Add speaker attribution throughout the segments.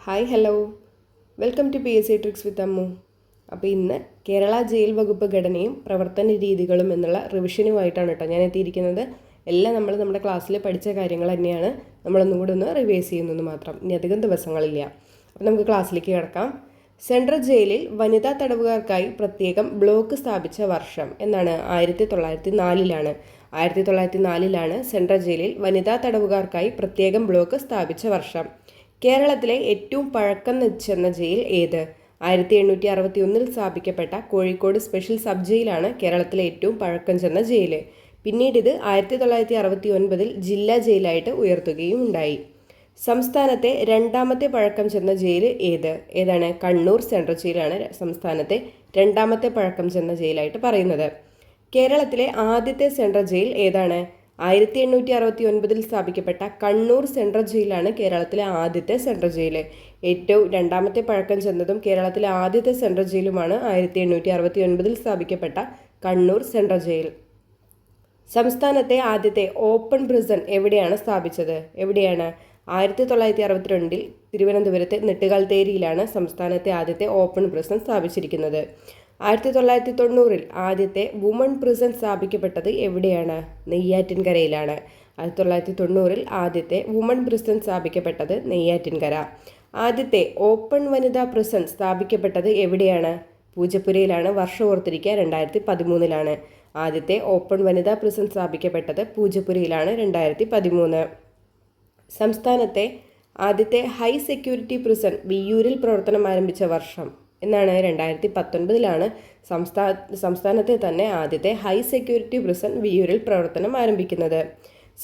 Speaker 1: Hi hello welcome to PSC tricks with Ammu. അപ്പോൾ ഇന്ന് Kerala jail വകുപ്പ് ഘടനയും പ്രവർത്തന രീതികളും എന്നുള്ള റിവിഷനുമായിട്ടാണ് കേട്ടോ ഞാൻ എത്തിയിരിക്കുന്നത്. എല്ലാം നമ്മൾ നമ്മുടെ ക്ലാസ്സിൽ പഠിച്ച കാര്യങ്ങൾ തന്നെയാണ്, നമ്മളൊന്നും കൂടി ഒന്ന് റിവൈസ് ചെയ്യുന്നത് മാത്രം. ഇനി അധികം ദിവസങ്ങളില്ല. അപ്പോൾ നമുക്ക് ക്ലാസ്സിലേക്ക് കിടക്കാം. സെൻട്രൽ ജയിലിൽ വനിതാ തടവുകാർക്കായി പ്രത്യേകം ബ്ലോക്ക് സ്ഥാപിച്ച വർഷം എന്നാണ്? 1904 1904 സെൻട്രൽ ജയിലിൽ വനിതാ തടവുകാർക്കായി പ്രത്യേകം ബ്ലോക്ക് സ്ഥാപിച്ച വർഷം. കേരളത്തിലെ ഏറ്റവും പഴക്കം ചെന്ന ജയിൽ ഏത്? 1861 സ്ഥാപിക്കപ്പെട്ട കോഴിക്കോട് സ്പെഷ്യൽ സബ് ജയിലാണ് കേരളത്തിലെ ഏറ്റവും പഴക്കം ചെന്ന ജയിൽ. പിന്നീട് ഇത് 1969 ജില്ലാ ജയിലായിട്ട് ഉയർത്തുകയും ഉണ്ടായി. സംസ്ഥാനത്തെ രണ്ടാമത്തെ പഴക്കം ചെന്ന ജയിൽ ഏതാണ്? കണ്ണൂർ സെൻട്രൽ ജയിലാണ് സംസ്ഥാനത്തെ രണ്ടാമത്തെ പഴക്കം ചെന്ന ജയിലായിട്ട് പറയുന്നത്. കേരളത്തിലെ ആദ്യത്തെ സെൻട്രൽ ജയിൽ ഏതാണ്? 1869 സ്ഥാപിക്കപ്പെട്ട കണ്ണൂർ സെൻട്രൽ ജയിലാണ് കേരളത്തിലെ ആദ്യത്തെ സെൻട്രൽ ജയിൽ. ഏറ്റവും രണ്ടാമത്തെ പഴക്കം ചെന്നതും കേരളത്തിലെ ആദ്യത്തെ സെൻട്രൽ ജയിലുമാണ് 1869 സ്ഥാപിക്കപ്പെട്ട കണ്ണൂർ സെൻട്രൽ ജയിൽ. സംസ്ഥാനത്തെ ആദ്യത്തെ ഓപ്പൺ പ്രിസൺ എവിടെയാണ് സ്ഥാപിച്ചത്? 1962 തിരുവനന്തപുരത്തെ നെട്ടുകാൽത്തേരിയിലാണ് സംസ്ഥാനത്തെ ആദ്യത്തെ ഓപ്പൺ പ്രിസൺ സ്ഥാപിച്ചിരിക്കുന്നത്. 1990 ആദ്യത്തെ വുമൺ പ്രിസൺ സ്ഥാപിക്കപ്പെട്ടത് എവിടെയാണ്? നെയ്യാറ്റിൻകരയിലാണ്. 1990 ആദ്യത്തെ വുമൺ പ്രിസൺ സ്ഥാപിക്കപ്പെട്ടത് നെയ്യാറ്റിൻകര. ആദ്യത്തെ ഓപ്പൺ വനിതാ പ്രിസൺ സ്ഥാപിക്കപ്പെട്ടത് എവിടെയാണ്? പൂജപ്പുരയിലാണ്. വർഷം ഓർത്തിരിക്കുക, 2013 ആദ്യത്തെ ഓപ്പൺ വനിതാ പ്രിസൺ സ്ഥാപിക്കപ്പെട്ടത് പൂജപ്പുരയിലാണ്, 2013. സംസ്ഥാനത്തെ ആദ്യത്തെ ഹൈ സെക്യൂരിറ്റി പ്രിസൺ വിയ്യൂരിൽ പ്രവർത്തനം ആരംഭിച്ച വർഷം എന്നാണ്? 2019 സംസ്ഥാനത്തെ തന്നെ ആദ്യത്തെ ഹൈ സെക്യൂരിറ്റി പ്രിസൺ വിയ്യൂരിൽ പ്രവർത്തനം ആരംഭിക്കുന്നത്.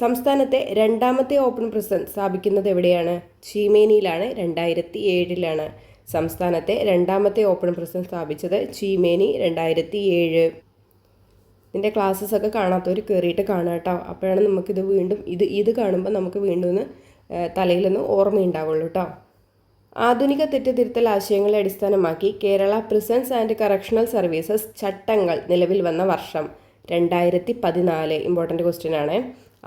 Speaker 1: സംസ്ഥാനത്തെ രണ്ടാമത്തെ ഓപ്പൺ പ്രിസൺ സ്ഥാപിക്കുന്നത് എവിടെയാണ്? ചീമേനിയിലാണ്, 2007 സംസ്ഥാനത്തെ രണ്ടാമത്തെ ഓപ്പൺ പ്രിസൺ സ്ഥാപിച്ചത് ചീമേനി, 2007. ഇതിൻ്റെ ക്ലാസ്സസ് ഒക്കെ കാണാത്തവർ കയറിയിട്ട് കാണുക കേട്ടോ. അപ്പോഴാണ് നമുക്കിത് വീണ്ടും ഇത് കാണുമ്പോൾ നമുക്ക് വീണ്ടും ഒന്ന് തലയിലൊന്ന് ഓർമ്മയുണ്ടാവുള്ളൂ കേട്ടോ. ആധുനിക തെറ്റുതിരുത്തൽ ആശയങ്ങളെ അടിസ്ഥാനമാക്കി Kerala prisons and correctional services ചട്ടങ്ങൾ നിലവിൽ വന്ന വർഷം? 2014. ഇമ്പോർട്ടൻ്റ് ക്വസ്റ്റ്യൻ ആണ്.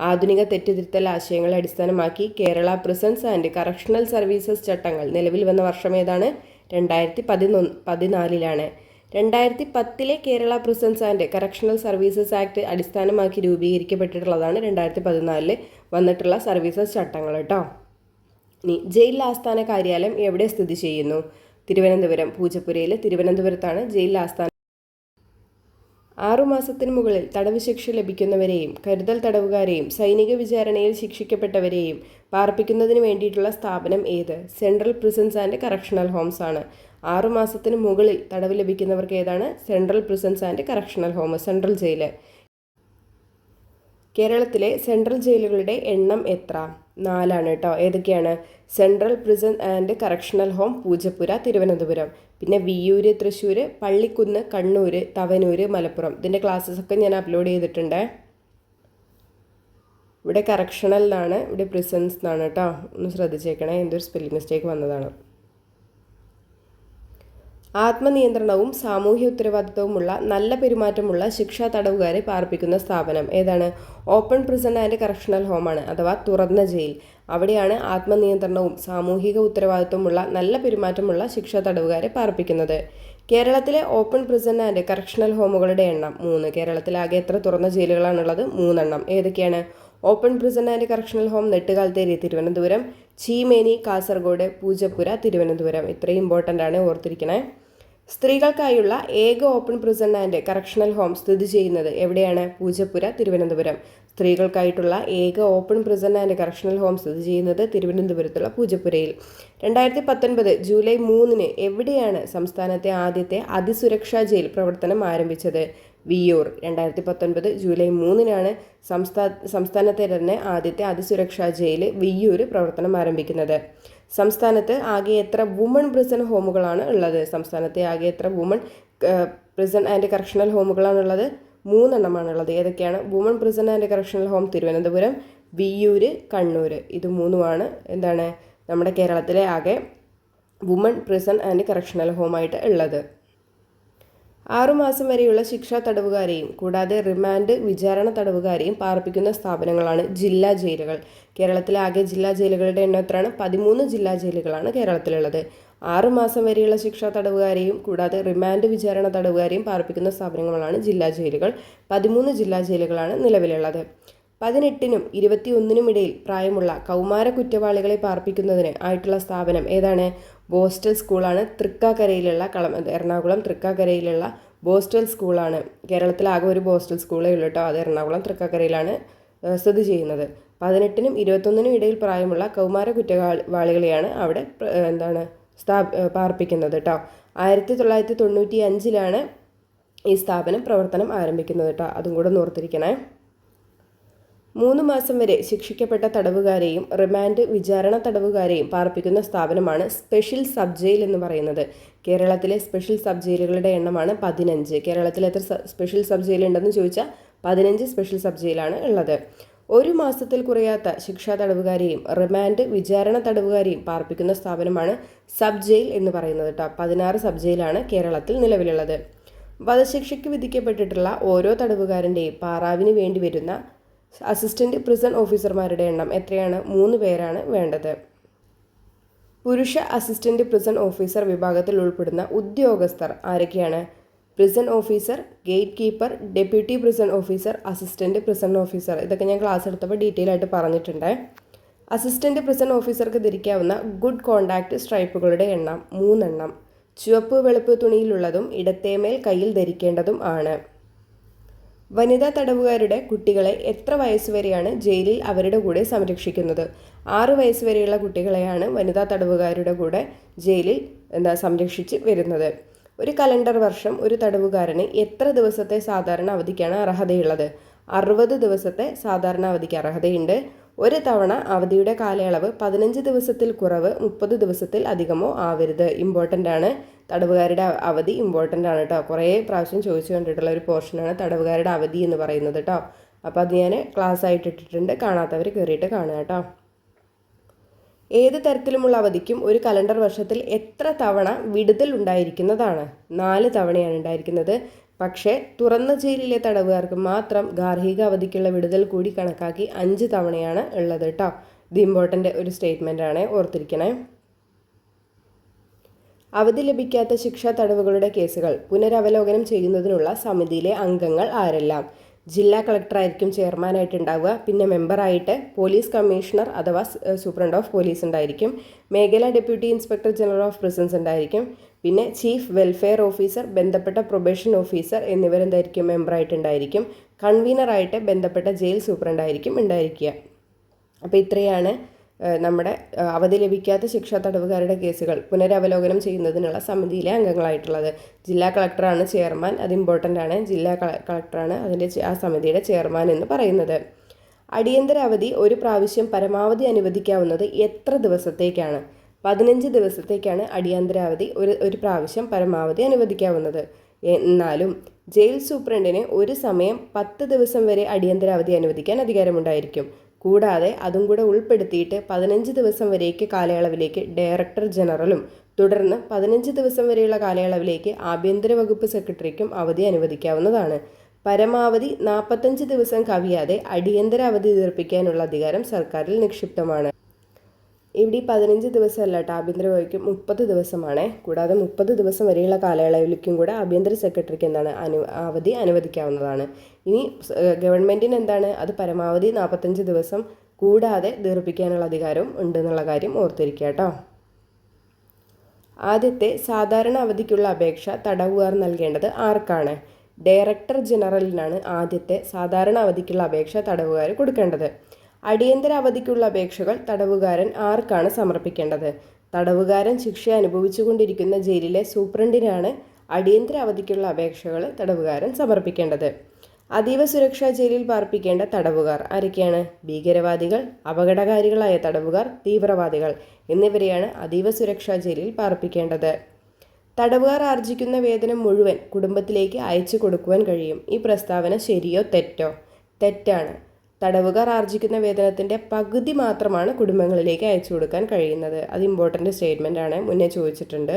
Speaker 1: ആധുനിക തെറ്റുതിരുത്തൽ ആശയങ്ങളെ അടിസ്ഥാനമാക്കി Kerala prisons and correctional services ചട്ടങ്ങൾ നിലവിൽ വന്ന വർഷം ഏതാണ്? 2014. 2010 Kerala prisons and correctional services act അടിസ്ഥാനമാക്കി രൂപീകരിക്കപ്പെട്ടിട്ടുള്ളതാണ് 2014 വന്നിട്ടുള്ള സർവീസസ് ചട്ടങ്ങൾ കേട്ടോ. ഇനി ജയിൽ ആസ്ഥാന കാര്യാലയം എവിടെ സ്ഥിതി ചെയ്യുന്നു? തിരുവനന്തപുരം, പൂജപ്പുരയിൽ തിരുവനന്തപുരത്താണ് ജയിൽ ആസ്ഥാനം. 6 മാസത്തിന് മുകളിൽ തടവ് ശിക്ഷ ലഭിക്കുന്നവരെയും കരുതൽ തടവുകാരെയും സൈനിക വിചാരണയിൽ ശിക്ഷിക്കപ്പെട്ടവരെയും പാർപ്പിക്കുന്നതിന് വേണ്ടിയിട്ടുള്ള സ്ഥാപനം ഏത്? Central prisons and correctional homes ആണ്. 6 മാസത്തിന് മുകളിൽ തടവ് ലഭിക്കുന്നവർക്ക് ഏതാണ്? Central prisons and correctional home, central jail. കേരളത്തിലെ സെൻട്രൽ ജയിലുകളുടെ എണ്ണം എത്ര? 4 കേട്ടോ. ഏതൊക്കെയാണ്? Central prison and correctional home Poojappura, Thiruvananthapuram. പിന്നെ വിയ്യൂര്, തൃശ്ശൂർ, പള്ളിക്കുന്ന്, കണ്ണൂർ, തവനൂർ, മലപ്പുറം. ഇതിൻ്റെ ക്ലാസ്സസ് ഒക്കെ ഞാൻ അപ്ലോഡ് ചെയ്തിട്ടുണ്ട്. ഇവിടെ കറക്ഷണൽ എന്നാണ്, ഇവിടെ പ്രിസൺസ് എന്നാണ് കേട്ടോ. ഒന്ന് ശ്രദ്ധിച്ചേക്കണേ, എന്തൊരു സ്പെല്ലിംഗ് മിസ്റ്റേക്ക് വന്നതാണ്. ആത്മനിയന്ത്രണവും സാമൂഹ്യ ഉത്തരവാദിത്വവുമുള്ള നല്ല പെരുമാറ്റമുള്ള ശിക്ഷാ തടവുകാരെ പാർപ്പിക്കുന്ന സ്ഥാപനം ഏതാണ്? ഓപ്പൺ പ്രിസൺ ആൻഡ് കറക്ഷണൽ ഹോമാണ്, അഥവാ തുറന്ന ജയിൽ. അവിടെയാണ് ആത്മനിയന്ത്രണവും സാമൂഹിക ഉത്തരവാദിത്വമുള്ള നല്ല പെരുമാറ്റമുള്ള ശിക്ഷാ തടവുകാരെ പാർപ്പിക്കുന്നത്. കേരളത്തിലെ ഓപ്പൺ പ്രിസൺ ആൻഡ് കറക്ഷണൽ ഹോമുകളുടെ എണ്ണം 3. കേരളത്തിലാകെ എത്ര തുറന്ന ജയിലുകളാണുള്ളത്? 3. ഏതൊക്കെയാണ്? Open prison and correctional home Nettukaltheri, Thiruvananthapuram. Cheemeni, Kasaragod. Poojappura, Thiruvananthapuram. ഇത്രയും ഇമ്പോർട്ടൻ്റ് ആണ്, ഓർത്തിരിക്കണേ. സ്ത്രീകൾക്കായുള്ള ഏക open prison and correctional home സ്ഥിതി ചെയ്യുന്നത് എവിടെയാണ്? പൂജപ്പുര, തിരുവനന്തപുരം. സ്ത്രീകൾക്കായിട്ടുള്ള ഏക open prison and correctional home സ്ഥിതി ചെയ്യുന്നത് തിരുവനന്തപുരത്തുള്ള പൂജപ്പുരയിൽ. 2019 ജൂലൈ 3 എവിടെയാണ് സംസ്ഥാനത്തെ ആദ്യത്തെ അതിസുരക്ഷാ ജയിൽ പ്രവർത്തനം ആരംഭിച്ചത്? വിയ്യൂർ. 2019 ജൂലൈ 3 സംസ്ഥാനത്തെ തന്നെ ആദ്യത്തെ അതിസുരക്ഷാ ജയിൽ വിയ്യൂർ പ്രവർത്തനം ആരംഭിക്കുന്നത്. സംസ്ഥാനത്ത് ആകെ എത്ര വുമൺ പ്രിസൺ ഹോമുകളാണ് ഉള്ളത്? സംസ്ഥാനത്തെ ആകെ എത്ര വുമൺ പ്രിസൺ ആൻഡ് കറക്ഷണൽ ഹോമുകളാണുള്ളത്? 3 ഏതൊക്കെയാണ്? Woman prison and correctional home Thiruvananthapuram, Viyyur, Kannur. ഇത് 3 എന്താണ് നമ്മുടെ കേരളത്തിലെ ആകെ വുമൺ പ്രിസൺ ആൻഡ് കറക്ഷണൽ ഹോമായിട്ട് ഉള്ളത്. 6 മാസം വരെയുള്ള ശിക്ഷാ തടവുകാരെയും കൂടാതെ റിമാൻഡ് വിചാരണ തടവുകാരെയും പാർപ്പിക്കുന്ന സ്ഥാപനങ്ങളാണ് ജില്ലാ ജയിലുകൾ. കേരളത്തിലെ ആകെ ജില്ലാ ജയിലുകളുടെ എണ്ണം എത്രയാണ്? 13 ജില്ലാ ജയിലുകളാണ് കേരളത്തിലുള്ളത്. 6 മാസം വരെയുള്ള ശിക്ഷാ തടവുകാരെയും കൂടാതെ റിമാൻഡ് വിചാരണ തടവുകാരെയും പാർപ്പിക്കുന്ന സ്ഥാപനങ്ങളാണ് ജില്ലാ ജയിലുകൾ. 13 ജില്ലാ ജയിലുകളാണ് നിലവിലുള്ളത്. 18-നും 21-നും ഇടയിൽ പ്രായമുള്ള കൗമാര കുറ്റവാളികളെ പാർപ്പിക്കുന്നതിന് ആയിട്ടുള്ള സ്ഥാപനം ഏതാണ്? ബോസ്റ്റൽ സ്കൂളാണ്. തൃക്കാക്കരയിലുള്ള എറണാകുളം തൃക്കാക്കരയിലുള്ള ബോസ്റ്റൽ സ്കൂളാണ്. കേരളത്തിലാകെ ഒരു ബോസ്റ്റൽ സ്കൂളേ ഉള്ളൂ കേട്ടോ. അത് എറണാകുളം തൃക്കാക്കരയിലാണ് സ്ഥിതി ചെയ്യുന്നത്. 18-നും 21-നും ഇടയിൽ പ്രായമുള്ള കൗമാര കുറ്റവാളികളെയാണ് അവിടെ പാർപ്പിക്കുന്നത് കേട്ടോ. 1995-ലാണ് ഈ സ്ഥാപനം പ്രവർത്തനം ആരംഭിക്കുന്നത് കേട്ടോ. അതും കൂടെ ഓർത്തിരിക്കണേ. 3 മാസം വരെ ശിക്ഷിക്കപ്പെട്ട തടവുകാരെയും റിമാൻഡ് വിചാരണ തടവുകാരെയും പാർപ്പിക്കുന്ന സ്ഥാപനമാണ് സ്പെഷ്യൽ സബ് ജയിൽ എന്ന് പറയുന്നത്. കേരളത്തിലെ സ്പെഷ്യൽ സബ് ജയിലുകളുടെ എണ്ണമാണ് 15. കേരളത്തിൽ എത്ര സ്പെഷ്യൽ സബ് ജയിൽ ഉണ്ടെന്ന് ചോദിച്ചാൽ 15 സ്പെഷ്യൽ സബ് ജയിലാണ് ഉള്ളത്. 1 മാസത്തിൽ കുറയാത്ത ശിക്ഷാ തടവുകാരെയും റിമാൻഡ് വിചാരണ തടവുകാരെയും പാർപ്പിക്കുന്ന സ്ഥാപനമാണ് സബ് ജയിൽ എന്ന് പറയുന്നത് കേട്ടോ. 16 സബ് ജയിലാണ് കേരളത്തിൽ നിലവിലുള്ളത്. വധശിക്ഷയ്ക്ക് വിധിക്കപ്പെട്ടിട്ടുള്ള ഓരോ തടവുകാരൻ്റെയും പാറാവിന് വേണ്ടി വരുന്ന അസിസ്റ്റന്റ് പ്രിസൺ ഓഫീസർമാരുടെ എണ്ണം എത്രയാണ്? 3 പേരാണ് വേണ്ടത്. പുരുഷ അസിസ്റ്റന്റ് പ്രിസൺ ഓഫീസർ വിഭാഗത്തിൽ ഉൾപ്പെടുന്ന ഉദ്യോഗസ്ഥർ ആരൊക്കെയാണ്? Prison officer, gate keeper, deputy prison officer, assistant prison officer. ഇതൊക്കെ ഞാൻ ക്ലാസ് എടുത്തപ്പോൾ ഡീറ്റെയിൽ ആയിട്ട് പറഞ്ഞിട്ടുണ്ട്. അസിസ്റ്റന്റ് പ്രിസൺ ഓഫീസർക്ക് ധരിക്കാവുന്ന ഗുഡ് കോണ്ടാക്ട് സ്ട്രൈപ്പുകളുടെ എണ്ണം 3 എണ്ണം. ചുവപ്പ് വെളുപ്പ് തുണിയിലുള്ളതും ഇടത്തേമേൽ കയ്യിൽ ധരിക്കേണ്ടതും ആണ്. വനിതാ തടവുകാരുടെ കുട്ടികളെ എത്ര വയസ്സുവരെയാണ് ജയിലിൽ അവരുടെ കൂടെ സംരക്ഷിക്കുന്നത്? 6 വയസ്സുവരെയുള്ള കുട്ടികളെയാണ് വനിതാ തടവുകാരുടെ കൂടെ ജയിലിൽ സംരക്ഷിച്ച് വരുന്നത്. ഒരു കലണ്ടർ വർഷം ഒരു തടവുകാരന് എത്ര ദിവസത്തെ സാധാരണ അവധിക്കാണ് അർഹതയുള്ളത്? 60 ദിവസത്തെ സാധാരണ അവധിക്ക് അർഹതയുണ്ട്. ഒരു തവണ അവധിയുടെ കാലയളവ് 15 ദിവസത്തിൽ കുറവ് 30 ദിവസത്തിൽ അധികമോ ആവരുത്. ഇമ്പോർട്ടൻ്റ് ആണ്. തടവുകാരുടെ അവധി ഇമ്പോർട്ടൻ്റ് ആണ് കേട്ടോ. കുറേ പ്രാവശ്യം ചോദിച്ചു കണ്ടിട്ടുള്ള ഒരു പോർഷനാണ് തടവുകാരുടെ അവധി എന്ന് പറയുന്നത് കേട്ടോ. അപ്പോൾ അത് ഞാൻ ക്ലാസ് ആയിട്ട് ഇട്ടിട്ടുണ്ട്. കാണാത്തവർ കയറിയിട്ട് കാണുക കേട്ടോ. ഏത് തരത്തിലുമുള്ള അവധിക്കും ഒരു കലണ്ടർ വർഷത്തിൽ എത്ര തവണ വിടുതൽ ഉണ്ടായിരിക്കുന്നതാണ്? 4 തവണയാണ് ഉണ്ടായിരിക്കുന്നത്. പക്ഷേ തുറന്ന ജയിലിലെ തടവുകാർക്ക് മാത്രം ഗാർഹിക അവധിക്കുള്ള വിടുതൽ കൂടി കണക്കാക്കി 5 തവണയാണ് ഉള്ളത് കേട്ടോ. ഇത് ഇമ്പോർട്ടൻ്റ് ഒരു സ്റ്റേറ്റ്മെൻ്റ് ആണ്, ഓർത്തിരിക്കണേ. അവധി ലഭിക്കാത്ത ശിക്ഷാ തടവുകളുടെ കേസുകൾ പുനരവലോകനം ചെയ്യുന്നതിനുള്ള സമിതിയിലെ അംഗങ്ങൾ ആരെല്ലാം? ജില്ലാ കളക്ടറായിരിക്കും ചെയർമാനായിട്ടുണ്ടാവുക. പിന്നെ മെമ്പറായിട്ട് പോലീസ് കമ്മീഷണർ അഥവാ സൂപ്രണ്ട് ഓഫ് പോലീസ് ഉണ്ടായിരിക്കും. മേഖലാ deputy inspector general of prisons ഉണ്ടായിരിക്കും. പിന്നെ ചീഫ് വെൽഫെയർ ഓഫീസർ, ബന്ധപ്പെട്ട പ്രൊബേഷൻ ഓഫീസർ എന്നിവരെന്തായിരിക്കും മെമ്പറായിട്ടുണ്ടായിരിക്കും. കൺവീനറായിട്ട് ബന്ധപ്പെട്ട ജയിൽ സൂപ്രണ്ടായിരിക്കും ഉണ്ടായിരിക്കുക. അപ്പോൾ ഇത്രയാണ് നമ്മുടെ അവധി ലഭിക്കാത്ത ശിക്ഷാ തടവുകാരുടെ കേസുകൾ പുനരവലോകനം ചെയ്യുന്നതിനുള്ള സമിതിയിലെ അംഗങ്ങളായിട്ടുള്ളത്. ജില്ലാ കളക്ടറാണ് ചെയർമാൻ. അത് ഇമ്പോർട്ടൻ്റ് ആണ്. ജില്ലാ കളക്ടറാണ് ആ സമിതിയുടെ ചെയർമാൻ എന്ന് പറയുന്നത്. അടിയന്തര അവധി ഒരു പ്രാവശ്യം പരമാവധി അനുവദിക്കാവുന്നത് എത്ര ദിവസത്തേക്കാണ്? 15 ദിവസത്തേക്കാണ് അടിയന്തര അവധി ഒരു പ്രാവശ്യം പരമാവധി അനുവദിക്കാവുന്നത്. എന്നാലും ജയിൽ സൂപ്രണ്ടിന് ഒരു സമയം 10 ദിവസം വരെ അടിയന്തര അവധി അനുവദിക്കാൻ അധികാരമുണ്ടായിരിക്കും. കൂടാതെ അതും കൂടെ ഉൾപ്പെടുത്തിയിട്ട് 15 ദിവസം വരേക്ക് കാലയളവിലേക്ക് ഡയറക്ടർ ജനറലും തുടർന്ന് 15 ദിവസം വരെയുള്ള കാലയളവിലേക്ക് ആഭ്യന്തര വകുപ്പ് സെക്രട്ടറിക്കും അവധി അനുവദിക്കാവുന്നതാണ്. പരമാവധി 45 ദിവസം കവിയാതെ അടിയന്തര അവധി ദീർഘിപ്പിക്കാനുള്ള അധികാരം സർക്കാരിൽ നിക്ഷിപ്തമാണ്. ഇവിടെ 15 ദിവസമല്ല കേട്ടോ, ആഭ്യന്തര വകുപ്പ് 30 ദിവസമാണ്. കൂടാതെ 30 ദിവസം വരെയുള്ള കാലയളവിലേക്കും കൂടെ ആഭ്യന്തര സെക്രട്ടറിക്ക് അവധി അനുവദിക്കാവുന്നതാണ്. ഇനി ഗവൺമെൻറ്റിന് അത് പരമാവധി 45 ദിവസം കൂടാതെ ദീർഘിപ്പിക്കാനുള്ള അധികാരവും ഉണ്ടെന്നുള്ള കാര്യം ഓർത്തിരിക്കുക കേട്ടോ. ആദ്യത്തെ സാധാരണ അവധിക്കുള്ള അപേക്ഷ തടവുകാർ നൽകേണ്ടത് ആർക്കാണ്? ഡയറക്ടർ ജനറലിനാണ് ആദ്യത്തെ സാധാരണ അവധിക്കുള്ള അപേക്ഷ തടവുകാർ കൊടുക്കേണ്ടത്. അടിയന്തര അവധിക്കുള്ള അപേക്ഷകൾ തടവുകാരൻ ആർക്കാണ് സമർപ്പിക്കേണ്ടത്? തടവുകാരൻ ശിക്ഷ അനുഭവിച്ചുകൊണ്ടിരിക്കുന്ന ജയിലിലെ സൂപ്രണ്ടിനാണ് അടിയന്തര അവധിക്കുള്ള അപേക്ഷകൾ തടവുകാരൻ സമർപ്പിക്കേണ്ടത്. അതീവ സുരക്ഷാ ജയിലിൽ പാർപ്പിക്കേണ്ട തടവുകാർ ആരൊക്കെയാണ്? ഭീകരവാദികൾ, അപകടകാരികളായ തടവുകാർ, തീവ്രവാദികൾ എന്നിവരെയാണ് അതീവ സുരക്ഷാ ജയിലിൽ പാർപ്പിക്കേണ്ടത്. തടവുകാർ ആർജിക്കുന്ന വേതനം മുഴുവൻ കുടുംബത്തിലേക്ക് അയച്ചു കൊടുക്കുവാൻ കഴിയും. ഈ പ്രസ്താവന ശരിയോ തെറ്റോ? തെറ്റാണ്. തടവുകാർ ആർജിക്കുന്ന വേതനത്തിൻ്റെ പകുതി മാത്രമാണ് കുടുംബങ്ങളിലേക്ക് അയച്ചു കൊടുക്കാൻ കഴിയുന്നത്. അത് ഇമ്പോർട്ടൻ്റ് സ്റ്റേറ്റ്മെൻ്റ് ആണ്, മുന്നേ ചോദിച്ചിട്ടുണ്ട്.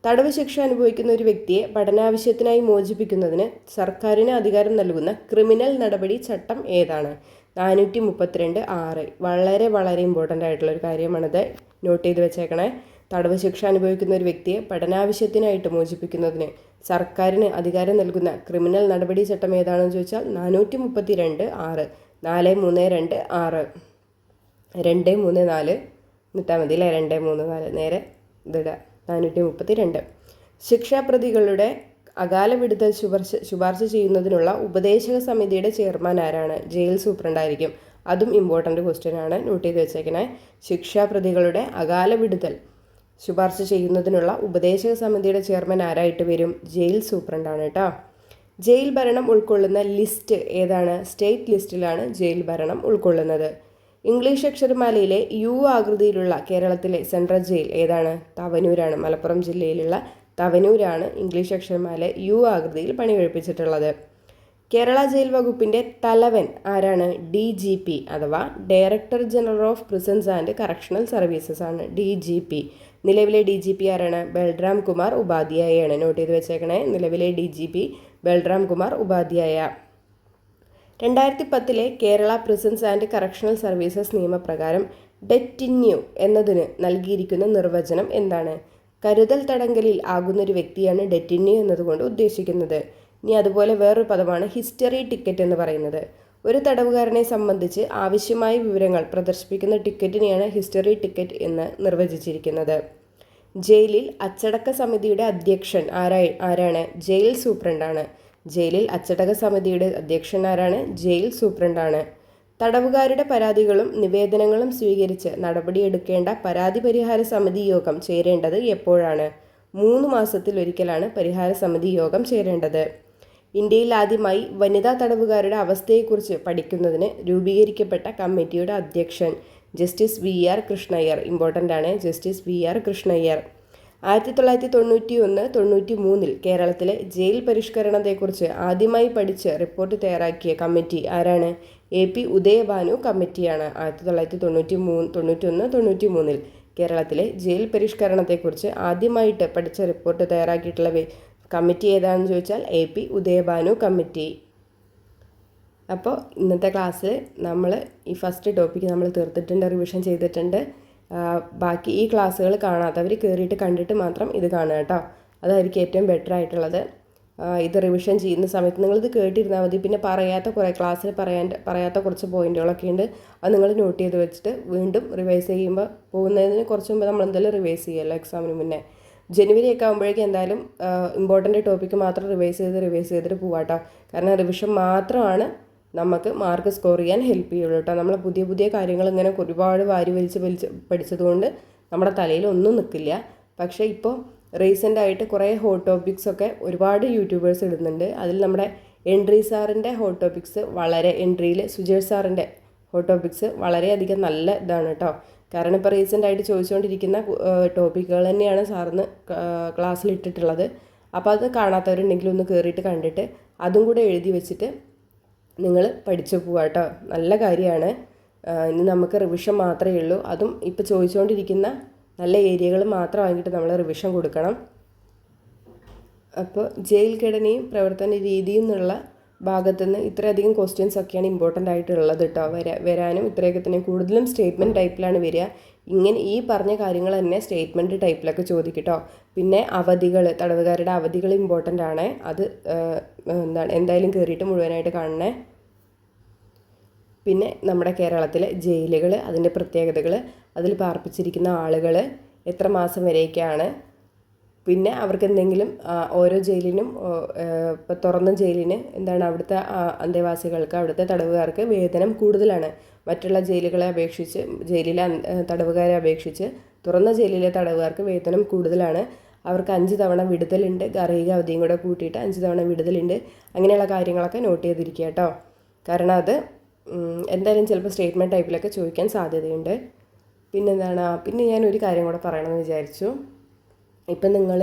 Speaker 1: തടവ് ശിക്ഷ അനുഭവിക്കുന്ന ഒരു വ്യക്തിയെ പഠനാവശ്യത്തിനായി മോചിപ്പിക്കുന്നതിന് സർക്കാരിന് അധികാരം നൽകുന്ന ക്രിമിനൽ നടപടി ചട്ടം ഏതാണ്? 432(6). വളരെ വളരെ ഇമ്പോർട്ടൻ്റ് ആയിട്ടുള്ള ഒരു കാര്യമാണിത്, നോട്ട് ചെയ്ത് വെച്ചേക്കണേ. തടവ് ശിക്ഷ അനുഭവിക്കുന്ന ഒരു വ്യക്തിയെ പഠനാവശ്യത്തിനായിട്ട് മോചിപ്പിക്കുന്നതിന് സർക്കാരിന് അധികാരം നൽകുന്ന ക്രിമിനൽ നടപടി ചട്ടം ഏതാണെന്ന് ചോദിച്ചാൽ 432(6). 432(6). 234 എന്നിട്ടാൽ മതി അല്ലേ? 234 നേരെ ഇതിടുക. 432. ശിക്ഷാപ്രതികളുടെ അകാല വിടുതൽ ശുപാർശ ചെയ്യുന്നതിനുള്ള ഉപദേശക സമിതിയുടെ ചെയർമാൻ ആരാണ്? ജയിൽ സൂപ്രണ്ടായിരിക്കും. അതും ഇമ്പോർട്ടൻ്റ് ക്വസ്റ്റ്യൻ ആണ്, നോട്ട് ചെയ്ത് വെച്ചേക്കണേ. ശിക്ഷാപ്രതികളുടെ അകാല വിടുതൽ ശുപാർശ ചെയ്യുന്നതിനുള്ള ഉപദേശക സമിതിയുടെ ചെയർമാൻ ആരായിട്ട് വരും? ജയിൽ സൂപ്രണ്ടാണ് കേട്ടോ. ജയിൽ ഭരണം ഉൾക്കൊള്ളുന്ന ലിസ്റ്റ് ഏതാണ്? സ്റ്റേറ്റ് ലിസ്റ്റിലാണ് ജയിൽ ഭരണം ഉൾക്കൊള്ളുന്നത്. ഇംഗ്ലീഷ് അക്ഷരമാലയിലെ യു ആകൃതിയിലുള്ള കേരളത്തിലെ സെൻട്രൽ ജയിൽ ഏതാണ്? തവനൂരാണ്. മലപ്പുറം ജില്ലയിലുള്ള തവനൂരാണ് ഇംഗ്ലീഷ് അക്ഷരമാല യു ആകൃതിയിൽ പണി കഴിപ്പിച്ചിട്ടുള്ളത്. കേരള ജയിൽ വകുപ്പിൻ്റെ തലവൻ ആരാണ്? DGP അഥവാ director general of prisons and correctional services ആണ് DGP. നിലവിലെ DGP ആരാണ്? ബൽറാം കുമാർ ഉപാധ്യായയാണ്. നോട്ട് ചെയ്ത് വെച്ചേക്കണേ. നിലവിലെ DGP Balram Kumar Upadhyaya. 2010 Kerala prisons and correctional services നിയമപ്രകാരം ഡെറ്റിന്യൂ എന്നതിന് നൽകിയിരിക്കുന്ന നിർവചനം എന്താണ്? കരുതൽ തടങ്കലിൽ ആകുന്നൊരു വ്യക്തിയാണ് ഡെറ്റിന്യൂ എന്നതുകൊണ്ട് ഉദ്ദേശിക്കുന്നത്. ഇനി അതുപോലെ വേറൊരു പദമാണ് ഹിസ്റ്ററി ടിക്കറ്റ് എന്ന് പറയുന്നത്. ഒരു തടവുകാരനെ സംബന്ധിച്ച് ആവശ്യമായ വിവരങ്ങൾ പ്രദർശിപ്പിക്കുന്ന ടിക്കറ്റിനെയാണ് ഹിസ്റ്ററി ടിക്കറ്റ് എന്ന് നിർവചിച്ചിരിക്കുന്നത്. ജയിലിൽ അച്ചടക്ക സമിതിയുടെ അധ്യക്ഷൻ ആരാണ്? ജയിൽ സൂപ്രണ്ടാണ്. ജയിലിൽ അച്ചടക്ക സമിതിയുടെ അധ്യക്ഷൻ ആരാണ്? ജയിൽ സൂപ്രണ്ടാണ്. തടവുകാരുടെ പരാതികളും നിവേദനങ്ങളും സ്വീകരിച്ച് നടപടിയെടുക്കേണ്ട പരാതി പരിഹാര സമിതി യോഗം ചേരേണ്ടത് എപ്പോഴാണ്? 3 മാസത്തിലൊരിക്കലാണ് പരിഹാര സമിതി യോഗം ചേരേണ്ടത്. ഇന്ത്യയിൽ ആദ്യമായി വനിതാ തടവുകാരുടെ അവസ്ഥയെക്കുറിച്ച് പഠിക്കുന്നതിന് രൂപീകരിക്കപ്പെട്ട കമ്മിറ്റിയുടെ അധ്യക്ഷൻ ജസ്റ്റിസ് VR കൃഷ്ണയ്യർ. ഇമ്പോർട്ടൻ്റ് ആണ്, ജസ്റ്റിസ് VR കൃഷ്ണയ്യർ. 1991-93 കേരളത്തിലെ ജയിൽ പരിഷ്കരണത്തെക്കുറിച്ച് ആദ്യമായി പഠിച്ച് റിപ്പോർട്ട് തയ്യാറാക്കിയ കമ്മിറ്റി ആരാണ്? AP ഉദയഭാനു കമ്മിറ്റിയാണ്. 1991-93 കേരളത്തിലെ ജയിൽ പരിഷ്കരണത്തെക്കുറിച്ച് ആദ്യമായിട്ട് പഠിച്ച റിപ്പോർട്ട് തയ്യാറാക്കിയിട്ടുള്ള കമ്മിറ്റി ഏതാണെന്ന് ചോദിച്ചാൽ AP ഉദയഭാനു കമ്മിറ്റി. അപ്പോൾ ഇന്നത്തെ ക്ലാസ്സിൽ നമ്മൾ ഈ ഫസ്റ്റ് ടോപ്പിക്ക് നമ്മൾ തീർത്തിട്ടുണ്ട്, റിവിഷൻ ചെയ്തിട്ടുണ്ട്. ബാക്കി ഈ ക്ലാസ്സുകൾ കാണാത്തവർ കയറിയിട്ട് കണ്ടിട്ട് മാത്രം ഇത് കാണുക കേട്ടോ. അതായിരിക്കും ഏറ്റവും ബെറ്റർ ആയിട്ടുള്ളത്. ഇത് റിവിഷൻ ചെയ്യുന്ന സമയത്ത് നിങ്ങളിത് കേട്ടിരുന്നാൽ മതി. പിന്നെ ക്ലാസ്സിൽ പറയാത്ത കുറച്ച് പോയിന്റുകളൊക്കെ ഉണ്ട്, അത് നിങ്ങൾ നോട്ട് ചെയ്ത് വെച്ചിട്ട് വീണ്ടും റിവൈസ് ചെയ്യുമ്പോൾ പോകുന്നതിന് കുറച്ച് മുമ്പ് നമ്മൾ എന്തായാലും റിവൈസ് ചെയ്യുമല്ലോ എക്സാമിന് മുന്നേ. ജനുവരി ഒക്കെ ആകുമ്പോഴേക്കും എന്തായാലും ഇമ്പോർട്ടൻ്റ് ടോപ്പിക്ക് മാത്രം റിവൈസ് ചെയ്തിട്ട് പോകാട്ടോ. കാരണം റിവിഷൻ മാത്രമാണ് നമുക്ക് മാർക്ക് സ്കോർ ചെയ്യാൻ ഹെൽപ്പ് ചെയ്യുള്ളൂ കേട്ടോ. നമ്മൾ പുതിയ കാര്യങ്ങൾ ഇങ്ങനെ ഒരുപാട് വാരി വലിച്ച് പഠിച്ചതുകൊണ്ട് നമ്മുടെ തലയിൽ ഒന്നും നിൽക്കില്ല. പക്ഷേ ഇപ്പോൾ റീസെൻ്റായിട്ട് കുറേ ഹോട്ട് ടോപ്പിക്സൊക്കെ ഒരുപാട് യൂട്യൂബേഴ്സ് ഇടുന്നുണ്ട്. അതിൽ നമ്മുടെ എൻട്രി സാറിൻ്റെ ഹോട്ട് ടോപ്പിക്സ് എൻട്രിയിൽ സുജേഷ് സാറിൻ്റെ ഹോട്ട് ടോപ്പിക്സ് വളരെയധികം നല്ല ഇതാണ് കേട്ടോ. കാരണം ഇപ്പോൾ റീസെൻ്റായിട്ട് ചോദിച്ചുകൊണ്ടിരിക്കുന്ന ടോപ്പിക്കുകൾ തന്നെയാണ് സാറിന് ക്ലാസ്സിൽ ഇട്ടിട്ടുള്ളത്. അപ്പോൾ അത് കാണാത്തവരുണ്ടെങ്കിൽ ഒന്ന് കയറിയിട്ട് കണ്ടിട്ട് അതും കൂടെ എഴുതി വെച്ചിട്ട് നിങ്ങൾ പഠിച്ചു പോവുക കേട്ടോ. നല്ല കാര്യമാണ്. ഇനി നമുക്ക് റിവിഷൻ മാത്രമേ ഉള്ളൂ. അതും ഇപ്പോൾ ചോദിച്ചുകൊണ്ടിരിക്കുന്ന നല്ല ഏരിയകൾ മാത്രം വാങ്ങിയിട്ട് നമ്മൾ റിവിഷൻ കൊടുക്കണം. അപ്പോൾ ജയിൽ ഘടനയും പ്രവർത്തന രീതിയും എന്നുള്ള ഭാഗത്തുനിന്ന് ഇത്രയധികം ക്വസ്റ്റ്യൻസ് ഒക്കെയാണ് ഇമ്പോർട്ടൻ്റ് ആയിട്ടുള്ളത് കേട്ടോ. വരാനും ഇത്രയൊക്കെ തന്നെ. കൂടുതലും സ്റ്റേറ്റ്മെൻറ്റ് ടൈപ്പിലാണ് വരിക. ഇങ്ങനെ ഈ പറഞ്ഞ കാര്യങ്ങൾ തന്നെ സ്റ്റേറ്റ്മെൻറ്റ് ടൈപ്പിലൊക്കെ ചോദിക്കട്ടോ. പിന്നെ അവധികൾ, തടവുകാരുടെ അവധികൾ ഇമ്പോർട്ടൻ്റ് ആണ്. അത് എന്തായാലും കയറിയിട്ട് മുഴുവനായിട്ട് കാണണേ. പിന്നെ നമ്മുടെ കേരളത്തിലെ ജയിലുകൾ, അതിൻ്റെ പ്രത്യേകതകൾ, അതിൽ പാർപ്പിച്ചിരിക്കുന്ന ആളുകൾ, എത്ര മാസം വരെയൊക്കെയാണ്, പിന്നെ അവർക്ക് എന്തെങ്കിലും ഓരോ ജയിലിനും ഇപ്പോൾ തുറന്ന ജയിലിന് എന്താണ് അവിടുത്തെ അന്തേവാസികൾക്ക്, അവിടുത്തെ തടവുകാർക്ക് വേതനം കൂടുതലാണ്. മറ്റുള്ള ജയിലുകളെ അപേക്ഷിച്ച്, ജയിലിലെ തടവുകാരെ അപേക്ഷിച്ച് തുറന്ന ജയിലിലെ തടവുകാർക്ക് വേതനം കൂടുതലാണ്. അവർക്ക് 5 തവണ വിടുതലുണ്ട്. ഗാർഹിക അവധിയും കൂടെ കൂട്ടിയിട്ട് 5 തവണ വിടുതലുണ്ട്. അങ്ങനെയുള്ള കാര്യങ്ങളൊക്കെ നോട്ട് ചെയ്തിരിക്കുക കേട്ടോ. കാരണം അത് എന്തായാലും ചിലപ്പോൾ സ്റ്റേറ്റ്മെൻറ്റ് ടൈപ്പിലൊക്കെ ചോദിക്കാൻ സാധ്യതയുണ്ട്. പിന്നെ ഞാനൊരു കാര്യം കൂടെ പറയണമെന്ന് വിചാരിച്ചു. ഇപ്പം നിങ്ങൾ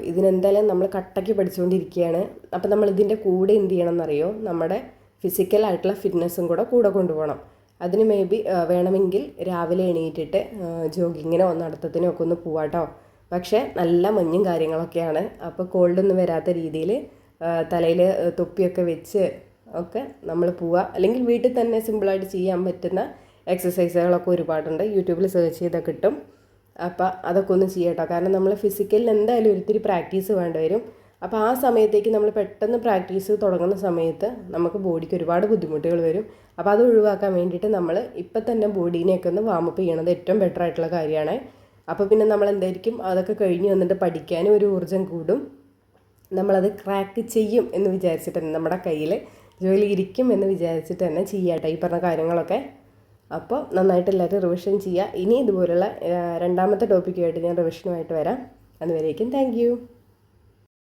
Speaker 1: ഇതിനെന്തായാലും നമ്മൾ കട്ടയ്ക്ക് പഠിച്ചുകൊണ്ടിരിക്കുകയാണ്. അപ്പം നമ്മൾ ഇതിൻ്റെ കൂടെ എന്ത് ചെയ്യണം എന്നറിയോ? നമ്മുടെ ഫിസിക്കലായിട്ടുള്ള ഫിറ്റ്നസ്സും കൂടെ കൊണ്ടുപോകണം. അതിന് വേണമെങ്കിൽ രാവിലെ എണീറ്റിട്ട് ജോഗിങ്ങിനോ നടത്തത്തിനോ ഒക്കെ ഒന്ന് പോവാട്ടോ. പക്ഷേ നല്ല മഞ്ഞും കാര്യങ്ങളൊക്കെയാണ്. അപ്പോൾ കോൾഡൊന്നും വരാത്ത രീതിയിൽ തലയിൽ തൊപ്പിയൊക്കെ വെച്ച് ഒക്കെ നമ്മൾ പോവുക. അല്ലെങ്കിൽ വീട്ടിൽ തന്നെ സിമ്പിളായിട്ട് ചെയ്യാൻ പറ്റുന്ന എക്സസൈസുകളൊക്കെ ഒരുപാടുണ്ട്, യൂട്യൂബിൽ സെർച്ച് ചെയ്താൽ കിട്ടും. അപ്പോൾ അതൊക്കെ ഒന്ന് ചെയ്യട്ടോ. കാരണം നമ്മൾ ഫിസിക്കലിൽ എന്തായാലും ഒരിത്തിരി പ്രാക്ടീസ് വേണ്ടി വരും. അപ്പോൾ ആ സമയത്തേക്ക് നമ്മൾ പെട്ടെന്ന് പ്രാക്ടീസ് തുടങ്ങുന്ന സമയത്ത് നമുക്ക് ബോഡിക്ക് ഒരുപാട് ബുദ്ധിമുട്ടുകൾ വരും. അപ്പോൾ അത് ഒഴിവാക്കാൻ വേണ്ടിയിട്ട് നമ്മൾ ഇപ്പം തന്നെ ബോഡീനെയൊക്കെ ഒന്ന് വാമപ്പ് ചെയ്യണത് ഏറ്റവും ബെറ്റർ ആയിട്ടുള്ള കാര്യമാണ്. അപ്പോൾ പിന്നെ നമ്മൾ എന്തായിരിക്കും അതൊക്കെ കഴിഞ്ഞ് വന്നിട്ട് പഠിക്കാനും ഒരു ഊർജ്ജം കൂടും. നമ്മളത് ക്രാക്ക് ചെയ്യും എന്ന് വിചാരിച്ചിട്ട് തന്നെ, നമ്മുടെ കയ്യിൽ ജോലി ഇരിക്കും എന്ന് വിചാരിച്ചിട്ട് തന്നെ ചെയ്യാട്ടോ ഈ പറഞ്ഞ കാര്യങ്ങളൊക്കെ. അപ്പോൾ നന്നായിട്ട് എല്ലാവരും റിവിഷൻ ചെയ്യുക. ഇനി ഇതുപോലുള്ള രണ്ടാമത്തെ ടോപ്പിക്കുമായിട്ട് ഞാൻ റിവിഷനുമായിട്ട് വരാം. അതുവരേക്കും താങ്ക് യു.